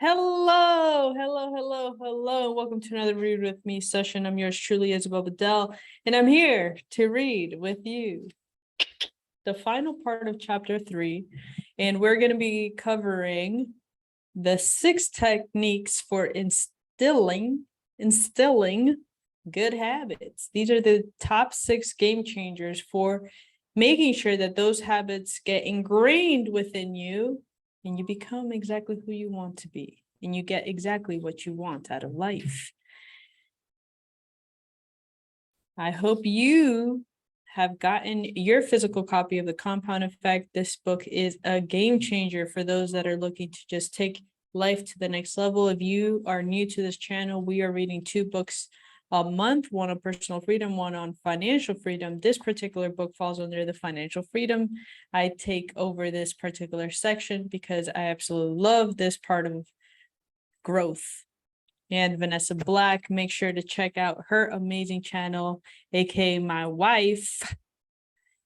Hello, and welcome to another Read With Me session. I'm yours truly, Isabel, and I'm here to read with you the final part of chapter 3, and we're going to be covering the 6 techniques for instilling good habits. These are the top 6 game changers for making sure that those habits get ingrained within you and you become exactly who you want to be, and you get exactly what you want out of life. I hope you have gotten your physical copy of The Compound Effect. This book is a game changer for those that are looking to just take life to the next level. If you are new to this channel, we are reading 2 books a month, one on personal freedom, one on financial freedom. This particular book falls under the financial freedom. I take over this particular section because I absolutely love this part of growth. And Vanessa Black, make sure to check out her amazing channel, aka my wife.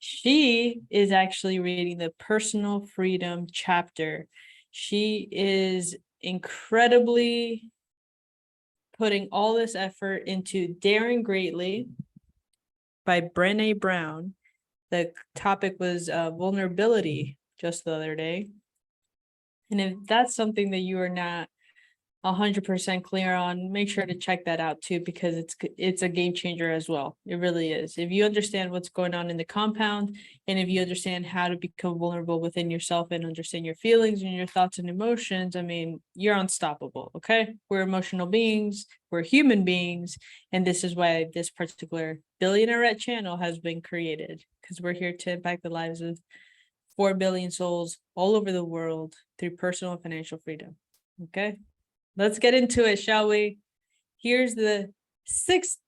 She is actually reading the personal freedom chapter. She is incredibly putting all this effort into Daring Greatly by Brené Brown. The topic was vulnerability just the other day. And if that's something that you are not 100% clear on, make sure to check that out too, because it's a game changer as well. It really is. If you understand what's going on in the compound, and if you understand how to become vulnerable within yourself and understand your feelings and your thoughts and emotions, I mean, you're unstoppable. Okay, we're emotional beings, we're human beings, and this is why this particular Billionairette channel has been created, because we're here to impact the lives of 4 billion souls all over the world through personal and financial freedom. Okay, let's get into it, shall we? Here's the 6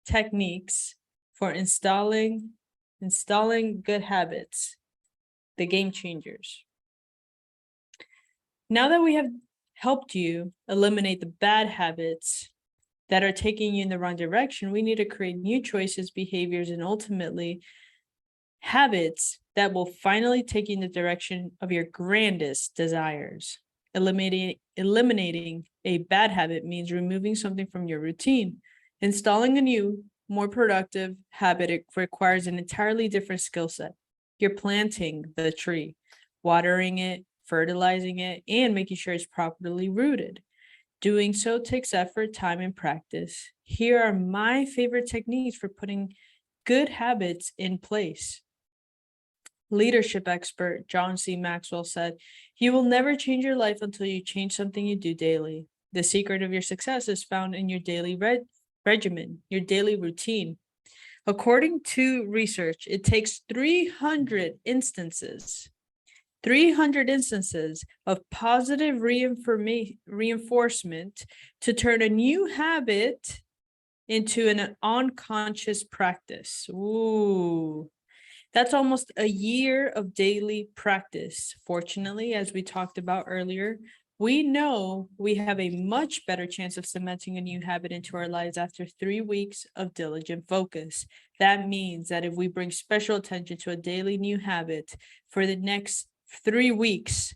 techniques for installing good habits, the game changers. Now that we have helped you eliminate the bad habits that are taking you in the wrong direction, we need to create new choices, behaviors, and ultimately habits that will finally take you in the direction of your grandest desires. Eliminating a bad habit means removing something from your routine. Installing a new, more productive habit, it requires an entirely different skill set. You're planting the tree, watering it, fertilizing it, and making sure it's properly rooted. Doing so takes effort, time, and practice. Here are my favorite techniques for putting good habits in place. Leadership expert John C. Maxwell said, "You will never change your life until you change something you do daily. The secret of your success is found in your daily regimen, your daily routine." According to research, it takes 300 instances of positive reinforcement to turn a new habit into an unconscious practice. Ooh. That's almost a year of daily practice. Fortunately, as we talked about earlier, we know we have a much better chance of cementing a new habit into our lives after 3 weeks of diligent focus. That means that if we bring special attention to a daily new habit for the next 3 weeks,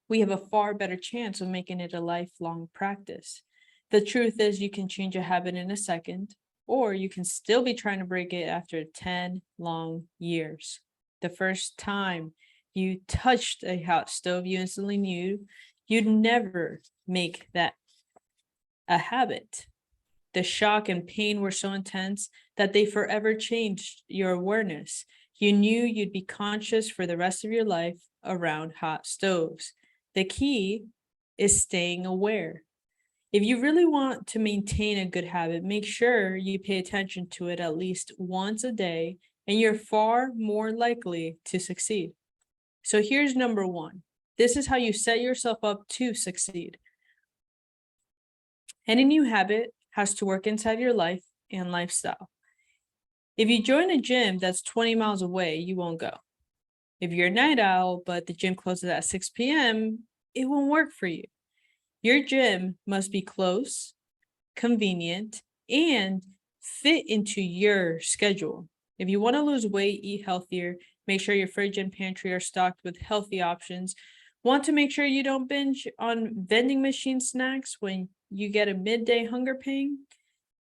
we have a far better chance of making it a lifelong practice. The truth is, you can change a habit in a second, or you can still be trying to break it after 10 long years. The first time you touched a hot stove, you instantly knew you'd never make that a habit. The shock and pain were so intense that they forever changed your awareness. You knew you'd be conscious for the rest of your life around hot stoves. The key is staying aware. If you really want to maintain a good habit, make sure you pay attention to it at least once a day, and you're far more likely to succeed. So here's number 1. This is how you set yourself up to succeed. Any new habit has to work inside your life and lifestyle. If you join a gym that's 20 miles away, you won't go. If you're a night owl, but the gym closes at 6 p.m., it won't work for you. Your gym must be close, convenient, and fit into your schedule. If you want to lose weight, eat healthier, make sure your fridge and pantry are stocked with healthy options. Want to make sure you don't binge on vending machine snacks when you get a midday hunger pang?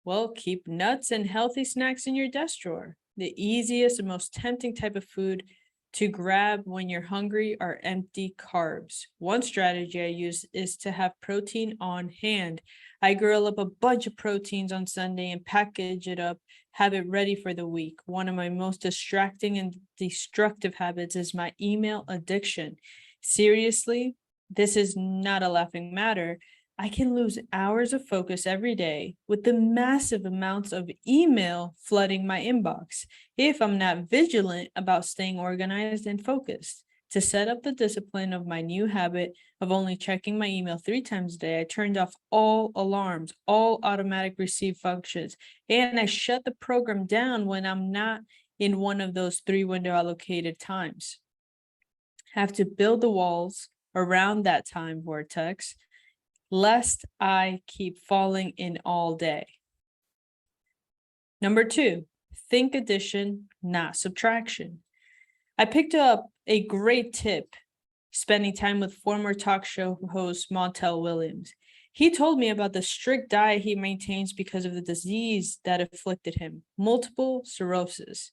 Well, keep nuts and healthy snacks in your desk drawer. The easiest and most tempting type of food to grab when you're hungry are empty carbs. One strategy I use is to have protein on hand. I grill up a bunch of proteins on Sunday and package it up, have it ready for the week. One of my most distracting and destructive habits is my email addiction. Seriously, this is not a laughing matter. I can lose hours of focus every day with the massive amounts of email flooding my inbox if I'm not vigilant about staying organized and focused. To set up the discipline of my new habit of only checking my email 3 times a day, I turned off all alarms, all automatic receive functions, and I shut the program down when I'm not in one of those 3 window allocated times. Have to build the walls around that time vortex lest I keep falling in all day. Number 2, think addition, not subtraction. I picked up a great tip spending time with former talk show host Montel Williams. He told me about the strict diet he maintains because of the disease that afflicted him, multiple sclerosis.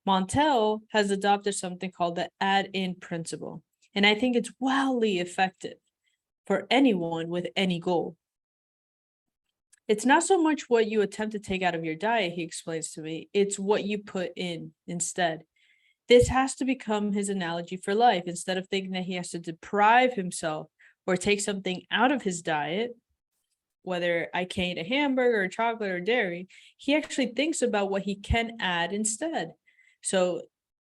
Montel has adopted something called the add-in principle, and I think it's wildly effective for anyone with any goal. It's not so much what you attempt to take out of your diet, he explains to me, it's what you put in instead. This has to become his analogy for life. Instead of thinking that he has to deprive himself or take something out of his diet, whether I can't eat a hamburger or chocolate or dairy, he actually thinks about what he can add instead. So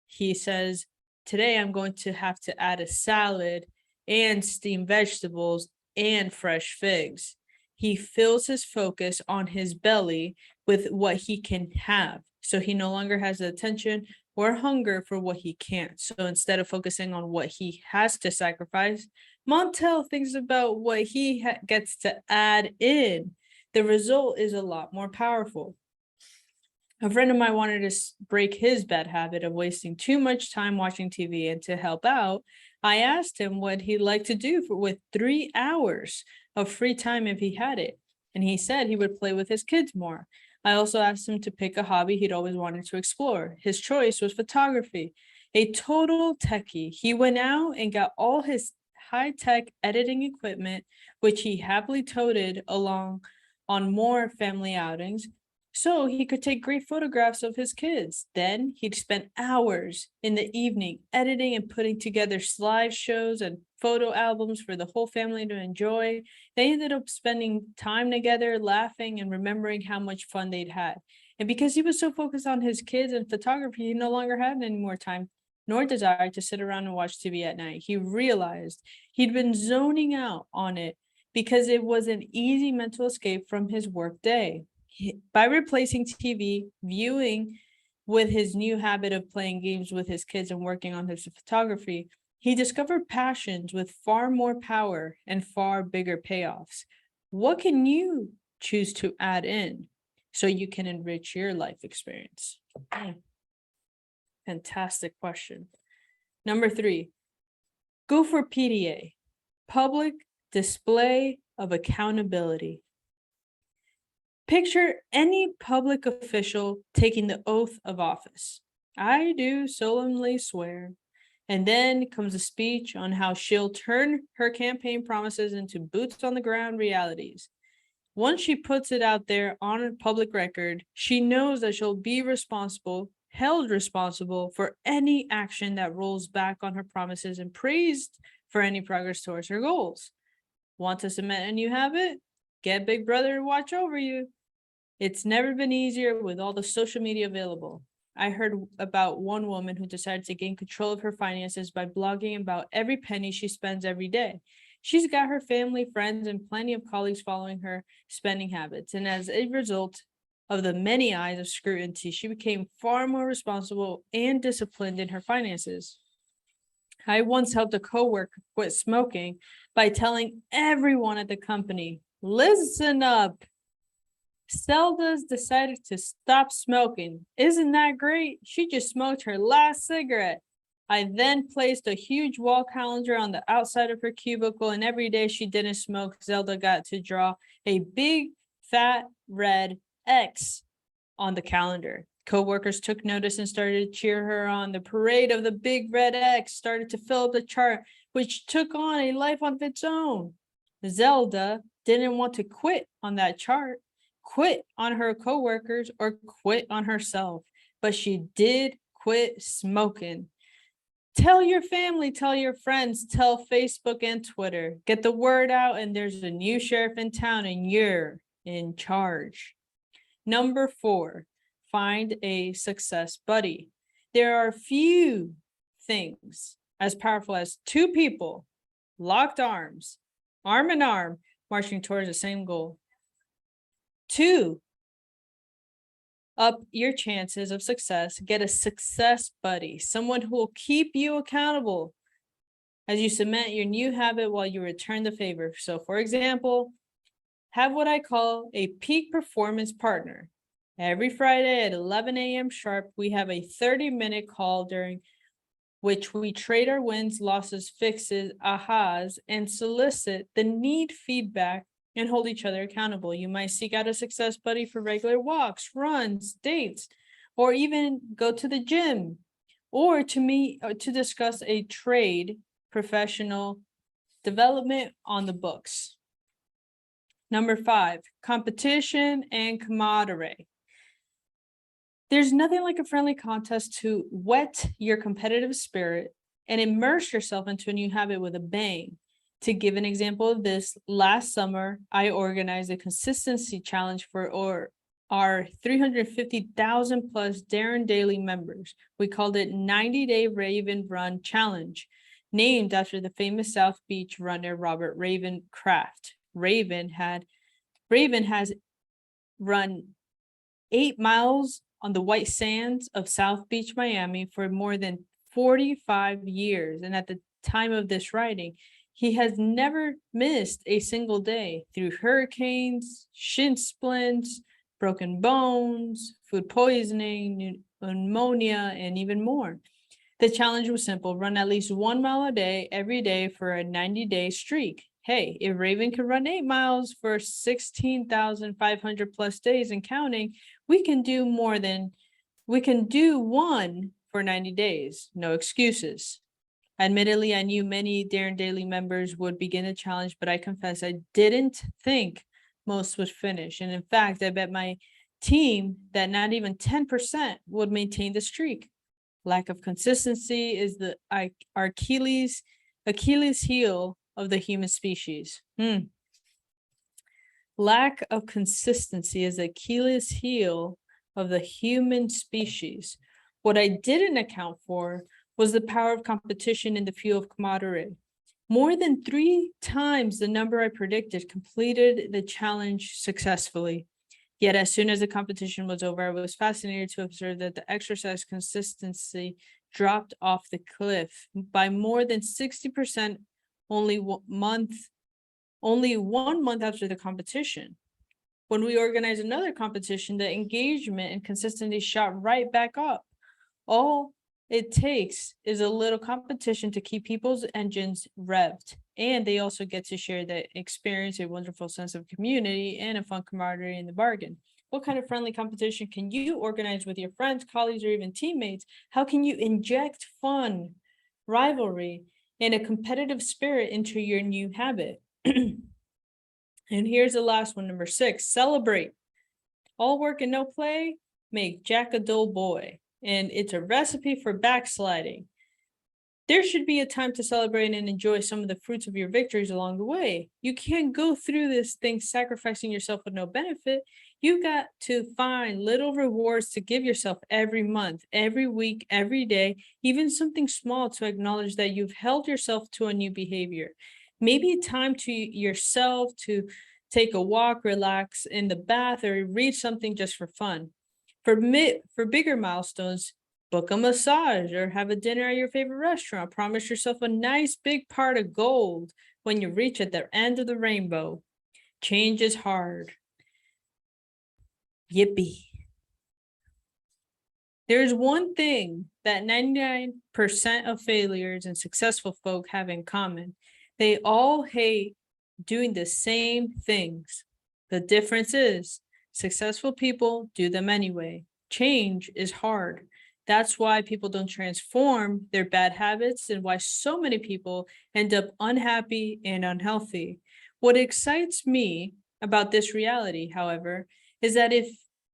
he says, today I'm going to have to add a salad and steamed vegetables and fresh figs. He fills his focus on his belly with what he can have. So he no longer has the attention or hunger for what he can't. So instead of focusing on what he has to sacrifice, Montel thinks about what he gets to add in. The result is a lot more powerful. A friend of mine wanted to break his bad habit of wasting too much time watching TV, and to help out, I asked him what he'd like to do with 3 hours of free time if he had it. And he said he would play with his kids more. I also asked him to pick a hobby he'd always wanted to explore. His choice was photography. A total techie, he went out and got all his high-tech editing equipment, which he happily toted along on more family outings, so he could take great photographs of his kids. Then he'd spend hours in the evening editing and putting together slideshows and photo albums for the whole family to enjoy. They ended up spending time together, laughing and remembering how much fun they'd had. And because he was so focused on his kids and photography, he no longer had any more time nor desire to sit around and watch TV at night. He realized he'd been zoning out on it because it was an easy mental escape from his work day. By replacing TV viewing with his new habit of playing games with his kids and working on his photography, he discovered passions with far more power and far bigger payoffs. What can you choose to add in so you can enrich your life experience? Fantastic question. Number 3, go for PDA, public display of accountability. Picture any public official taking the oath of office. I do solemnly swear. And then comes a speech on how she'll turn her campaign promises into boots on the ground realities. Once she puts it out there on a public record, she knows that she'll be held responsible for any action that rolls back on her promises and praised for any progress towards her goals. Want to cement a new habit? Get Big Brother to watch over you. It's never been easier with all the social media available. I heard about one woman who decided to gain control of her finances by blogging about every penny she spends every day. She's got her family, friends, and plenty of colleagues following her spending habits. And as a result of the many eyes of scrutiny, she became far more responsible and disciplined in her finances. I once helped a coworker quit smoking by telling everyone at the company, listen up. Zelda's decided to stop smoking. Isn't that great? She just smoked her last cigarette. I then placed a huge wall calendar on the outside of her cubicle, and every day she didn't smoke, Zelda got to draw a big, fat, red X on the calendar. Co-workers took notice and started to cheer her on. The parade of the big red X started to fill up the chart, which took on a life of its own. Zelda didn't want to quit on that chart, quit on her co-workers, or quit on herself, but she did quit smoking. Tell your family, tell your friends, tell Facebook and Twitter. Get the word out, and there's a new sheriff in town, and you're in charge. Number 4, find a success buddy. There are few things as powerful as 2 people locked arms, arm in arm, marching towards the same goal. 2, up your chances of success. Get a success buddy, someone who will keep you accountable as you cement your new habit while you return the favor. So, for example, have what I call a peak performance partner. Every Friday at 11 a.m. sharp, we have a 30-minute call during which we trade our wins, losses, fixes, ahas, and solicit the need feedback and hold each other accountable. You might seek out a success buddy for regular walks, runs, dates, or even go to the gym, or to meet or to discuss a trade professional development on the books. Number 5, competition and camaraderie. There's nothing like a friendly contest to whet your competitive spirit and immerse yourself into a new habit with a bang. To give an example of this, last summer, I organized a consistency challenge for our 350,000 plus Darren Daily members. We called it 90-Day Raven Run Challenge, named after the famous South Beach runner Robert Ravencraft. Raven has run 8 miles on the white sands of South Beach, Miami for more than 45 years. And at the time of this writing, he has never missed a single day through hurricanes, shin splints, broken bones, food poisoning, pneumonia, and even more. The challenge was simple: run at least 1 mile a day, every day for a 90-day streak. Hey, if Raven can run 8 miles for 16,500 plus days and counting, we can do one for 90 days. No excuses. Admittedly, I knew many Darren Daily members would begin the challenge, but I confess I didn't think most would finish. And in fact, I bet my team that not even 10% would maintain the streak. Lack of consistency is the Achilles heel of the human species. Lack of consistency is the Achilles heel of the human species. What I didn't account for was the power of competition in the field of camaraderie. More than 3 times the number I predicted completed the challenge successfully. Yet as soon as the competition was over, I was fascinated to observe that the exercise consistency dropped off the cliff by more than 60% only 1 month after the competition. When we organized another competition, the engagement and consistency shot right back up. All it takes is a little competition to keep people's engines revved, and they also get to share the experience, a wonderful sense of community, and a fun camaraderie in the bargain. What kind of friendly competition can you organize with your friends, colleagues, or even teammates? How can you inject fun, rivalry, and a competitive spirit into your new habit? And here's the last one, number 6, celebrate. All work and no play make Jack a dull boy, and it's a recipe for backsliding. There should be a time to celebrate and enjoy some of the fruits of your victories along the way. You can't go through this thing sacrificing yourself with no benefit. You got to find little rewards to give yourself every month, every week, every day, even something small to acknowledge that you've held yourself to a new behavior. Maybe time to yourself to take a walk, relax in the bath, or read something just for fun. For bigger milestones, book a massage or have a dinner at your favorite restaurant. Promise yourself a nice big part of gold when you reach at the end of the rainbow. Change is hard. Yippee. There's one thing that 99% of failures and successful folk have in common. They all hate doing the same things. The difference is successful people do them anyway. Change is hard. That's why people don't transform their bad habits and why so many people end up unhappy and unhealthy. What excites me about this reality, however, is that if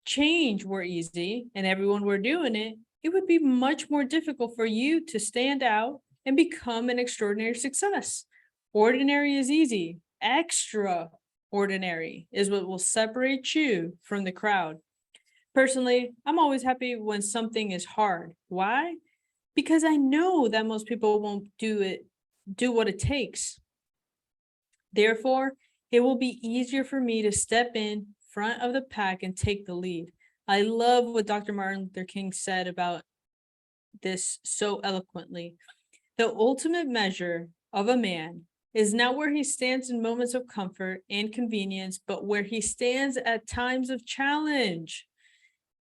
change were easy and everyone were doing it, it would be much more difficult for you to stand out and become an extraordinary success. Ordinary is easy. Extraordinary is what will separate you from the crowd. Personally, I'm always happy when something is hard. Why? Because I know that most people won't do what it takes. Therefore, it will be easier for me to step in front of the pack and take the lead. I love what Dr. Martin Luther King said about this so eloquently. The ultimate measure of a man is not where he stands in moments of comfort and convenience, but where he stands at times of challenge.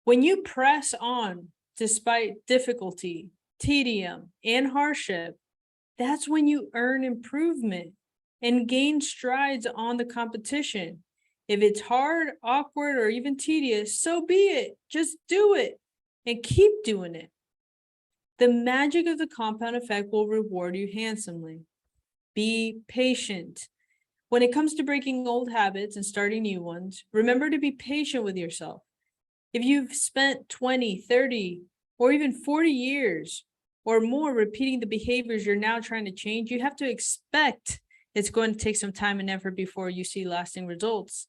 When you press on despite difficulty, tedium, and hardship, that's when you earn improvement and gain strides on the competition. If it's hard, awkward, or even tedious, so be it. Just do it and keep doing it. The magic of the compound effect will reward you handsomely. Be patient. When it comes to breaking old habits and starting new ones, remember to be patient with yourself. If you've spent 20, 30, or even 40 years or more repeating the behaviors you're now trying to change, you have to expect it's going to take some time and effort before you see lasting results.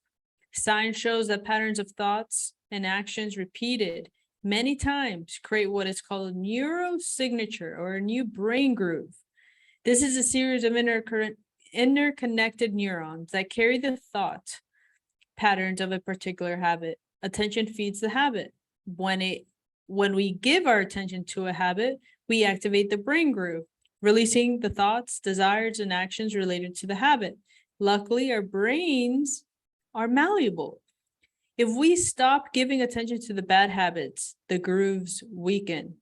Science shows that patterns of thoughts and actions repeated many times create what is called a neurosignature or a new brain groove. This is a series of interconnected neurons that carry the thought patterns of a particular habit. Attention feeds the habit. When we give our attention to a habit, we activate the brain groove, releasing the thoughts, desires, and actions related to the habit. Luckily, our brains are malleable. If we stop giving attention to the bad habits, the grooves weaken.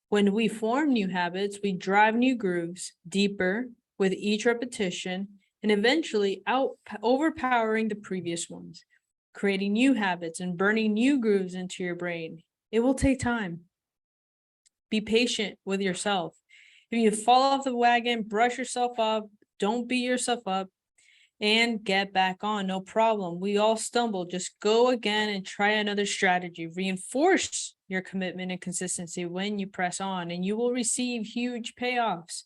When we form new habits, we drive new grooves deeper with each repetition and eventually overpowering the previous ones, creating new habits and burning new grooves into your brain. It will take time. Be patient with yourself. If you fall off the wagon, brush yourself up, don't beat yourself up, and get back on, no problem. We all stumble. Just go again and try another strategy. Reinforce your commitment and consistency when you press on, and you will receive huge payoffs.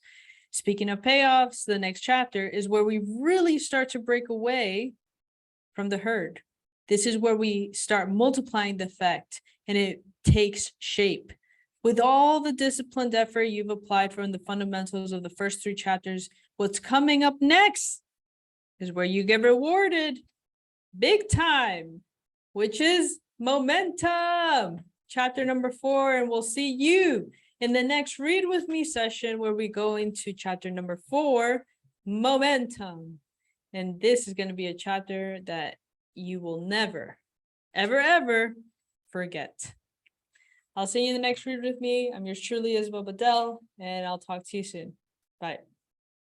Speaking of payoffs, the next chapter is where we really start to break away from the herd. This is where we start multiplying the effect, and it takes shape. With all the disciplined effort you've applied from the fundamentals of the first 3 chapters, what's coming up next is where you get rewarded big time, which is momentum. Chapter number 4, and we'll see you in the next Read With Me session where we go into chapter number 4, momentum. And this is going to be a chapter that you will never, ever, ever forget. I'll see you in the next Read With Me. I'm yours truly, Isabel, and I'll talk to you soon. Bye.